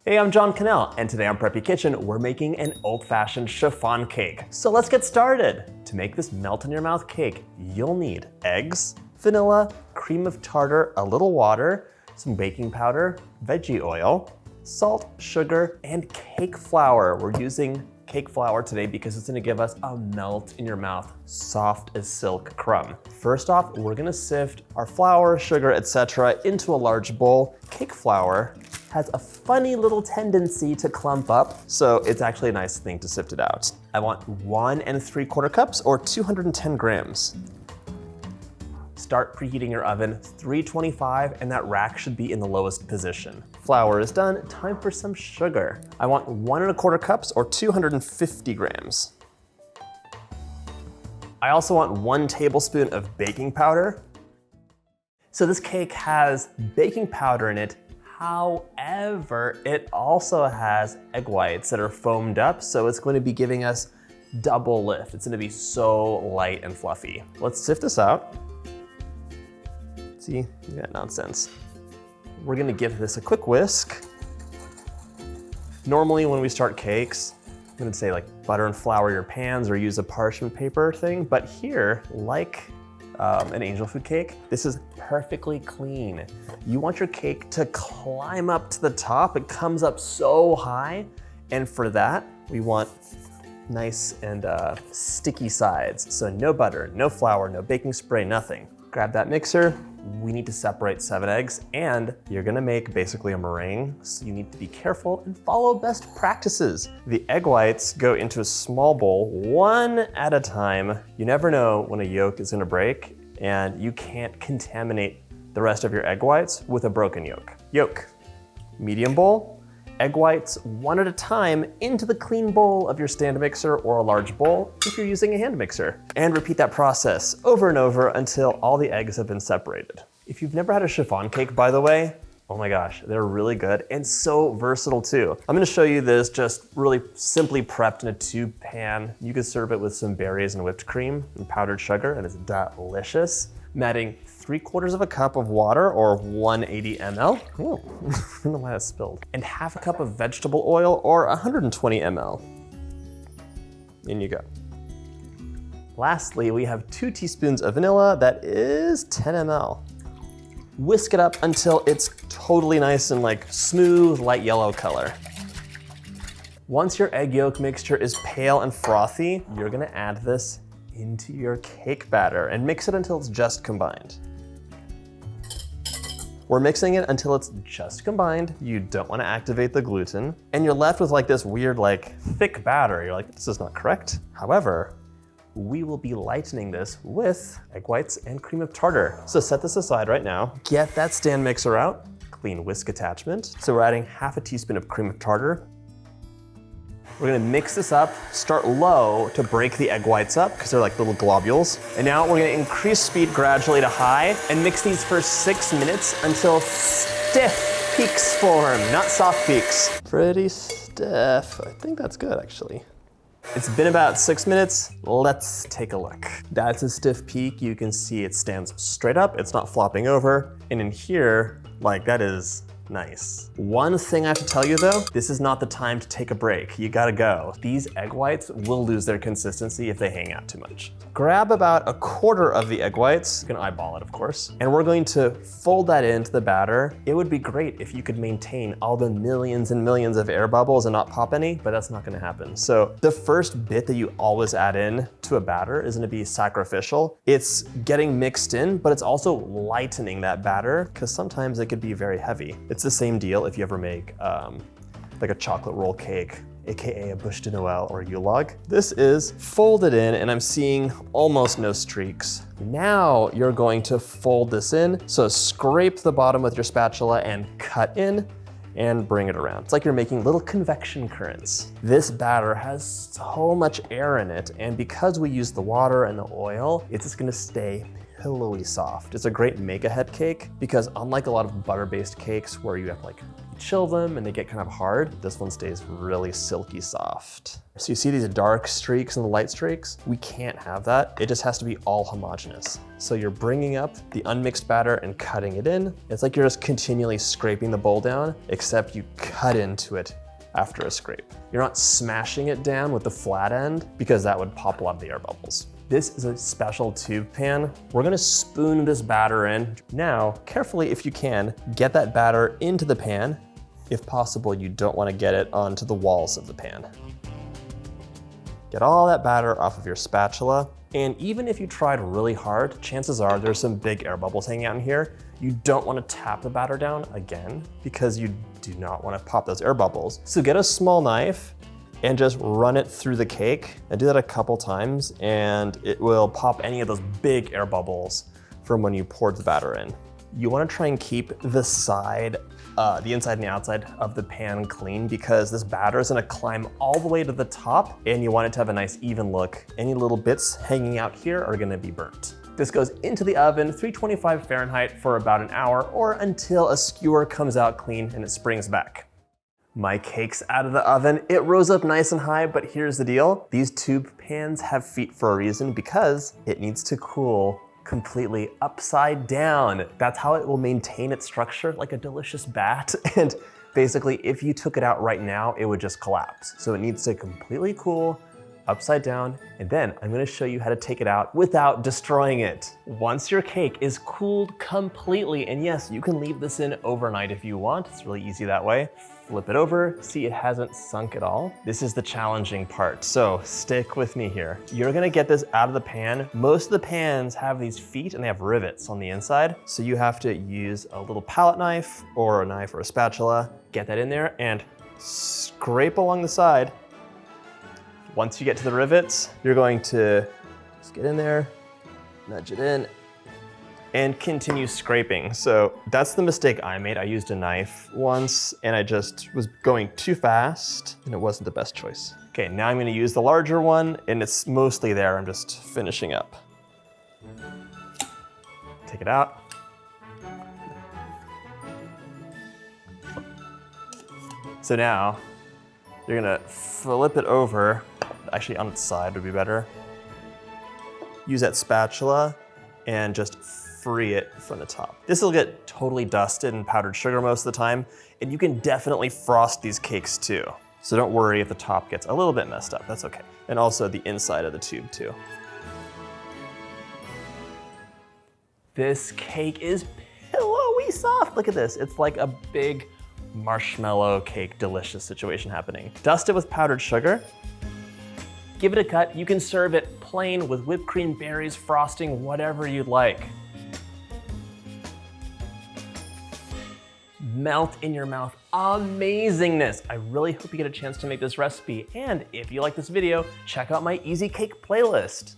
Hey, I'm John Cannell, and today on Preppy Kitchen, we're making an old-fashioned chiffon cake. So let's get started. To make this melt-in-your-mouth cake, you'll need eggs, vanilla, cream of tartar, a little water, some baking powder, veggie oil, salt, sugar, and cake flour. We're using cake flour today because it's gonna give us a melt-in-your-mouth, soft as silk crumb. First off, we're gonna sift our flour, sugar, etc. into a large bowl. Cake flour has a funny little tendency to clump up, so it's actually a nice thing to sift it out. I want 1 3/4 cups or 210 grams. Start preheating your oven, 325, and that rack should be in the lowest position. Flour is done, time for some sugar. I want 1 1/4 cups or 250 grams. I also want 1 tablespoon of baking powder. So this cake has baking powder in it. However, it also has egg whites that are foamed up, so it's going to be giving us double lift. It's gonna be so light and fluffy. Let's sift this out. See, you got nonsense. We're gonna give this a quick whisk. Normally when we start cakes, I'm gonna say like butter and flour your pans or use a parchment paper thing, but here, like an angel food cake, this is perfectly clean. You want your cake to climb up to the top. It comes up so high. And for that, we want nice and sticky sides. So no butter, no flour, no baking spray, nothing. Grab that mixer. We need to separate 7 eggs, and you're gonna make basically a meringue, so you need to be careful and follow best practices. The egg whites go into a small bowl, 1 at a time. You never know when a yolk is gonna break, and you can't contaminate the rest of your egg whites with a broken yolk. Yolk, medium bowl, egg whites 1 at a time into the clean bowl of your stand mixer or a large bowl if you're using a hand mixer. And repeat that process over and over until all the eggs have been separated. If you've never had a chiffon cake, by the way, oh my gosh, they're really good and so versatile too. I'm gonna show you this just really simply prepped in a tube pan. You can serve it with some berries and whipped cream and powdered sugar, and it's delicious. I'm adding 3/4 cup of water or 180 ml. Oh, I don't know why that spilled. And 1/2 cup of vegetable oil or 120 ml. In you go. Lastly, we have 2 teaspoons of vanilla that is 10 ml. Whisk it up until it's totally nice and like smooth, light yellow color. Once your egg yolk mixture is pale and frothy, you're gonna add this into your cake batter and mix it until it's just combined. We're mixing it until it's just combined. You don't want to activate the gluten, and you're left with like this weird like thick batter. You're like, this is not correct. However, we will be lightening this with egg whites and cream of tartar. So set this aside right now. Get that stand mixer out, clean whisk attachment. So we're adding 1/2 teaspoon of cream of tartar. We're gonna mix this up, start low to break the egg whites up because they're like little globules. And now we're gonna increase speed gradually to high and mix these for 6 minutes until stiff peaks form, not soft peaks. Pretty stiff. I think that's good actually. It's been about 6 minutes. Let's take a look. That's a stiff peak. You can see it stands straight up. It's not flopping over. And in here, like that is nice. One thing I have to tell you though, this is not the time to take a break. You gotta go. These egg whites will lose their consistency if they hang out too much. Grab about 1/4 of the egg whites, you can eyeball it of course, and we're going to fold that into the batter. It would be great if you could maintain all the millions and millions of air bubbles and not pop any, but that's not gonna happen. So the first bit that you always add in to a batter is gonna be sacrificial. It's getting mixed in, but it's also lightening that batter because sometimes it could be very heavy. It's the same deal if you ever make like a chocolate roll cake, AKA a bûche de Noël or a Yule log. This is folded in and I'm seeing almost no streaks. Now you're going to fold this in. So scrape the bottom with your spatula and cut in and bring it around. It's like you're making little convection currents. This batter has so much air in it, and because we use the water and the oil, it's just gonna stay pillowy soft. It's a great make-ahead cake because unlike a lot of butter-based cakes where you have like chill them and they get kind of hard. This one stays really silky soft. So you see these dark streaks and the light streaks? We can't have that. It just has to be all homogeneous. So you're bringing up the unmixed batter and cutting it in. It's like you're just continually scraping the bowl down, except you cut into it after a scrape. You're not smashing it down with the flat end because that would pop a lot of the air bubbles. This is a special tube pan. We're gonna spoon this batter in. Now, carefully, if you can, get that batter into the pan. If possible, you don't wanna get it onto the walls of the pan. Get all that batter off of your spatula. And even if you tried really hard, chances are there's some big air bubbles hanging out in here. You don't wanna tap the batter down again because you do not wanna pop those air bubbles. So get a small knife and just run it through the cake and do that a couple times and it will pop any of those big air bubbles from when you poured the batter in. You wanna try and keep the side, the inside and the outside of the pan clean because this batter is gonna climb all the way to the top and you want it to have a nice even look. Any little bits hanging out here are gonna be burnt. This goes into the oven, 325 Fahrenheit for about an hour or until a skewer comes out clean and it springs back. My cake's out of the oven. It rose up nice and high, but here's the deal. These tube pans have feet for a reason because it needs to cool completely upside down. That's how it will maintain its structure like a delicious bat. And basically, if you took it out right now, it would just collapse. So it needs to completely cool upside down, and then I'm gonna show you how to take it out without destroying it. Once your cake is cooled completely, and yes, you can leave this in overnight if you want, it's really easy that way. Flip it over, see it hasn't sunk at all. This is the challenging part, so stick with me here. You're gonna get this out of the pan. Most of the pans have these feet and they have rivets on the inside, so you have to use a little palette knife or a knife or a spatula, get that in there and scrape along the side. Once you get to the rivets, you're going to just get in there, nudge it in, and continue scraping. So that's the mistake I made. I used a knife once and I just was going too fast and it wasn't the best choice. Okay, now I'm gonna use the larger one and it's mostly there. I'm just finishing up. Take it out. So now you're gonna flip it over. Actually, on its side would be better. Use that spatula and just free it from the top. This will get totally dusted and powdered sugar most of the time, and you can definitely frost these cakes too. So don't worry if the top gets a little bit messed up, that's okay. And also the inside of the tube too. This cake is pillowy soft. Look at this, it's like a big marshmallow cake, delicious situation happening. Dust it with powdered sugar. Give it a cut. You can serve it plain with whipped cream, berries, frosting, whatever you'd like. Melt in your mouth. Amazingness. I really hope you get a chance to make this recipe. And if you like this video, check out my easy cake playlist.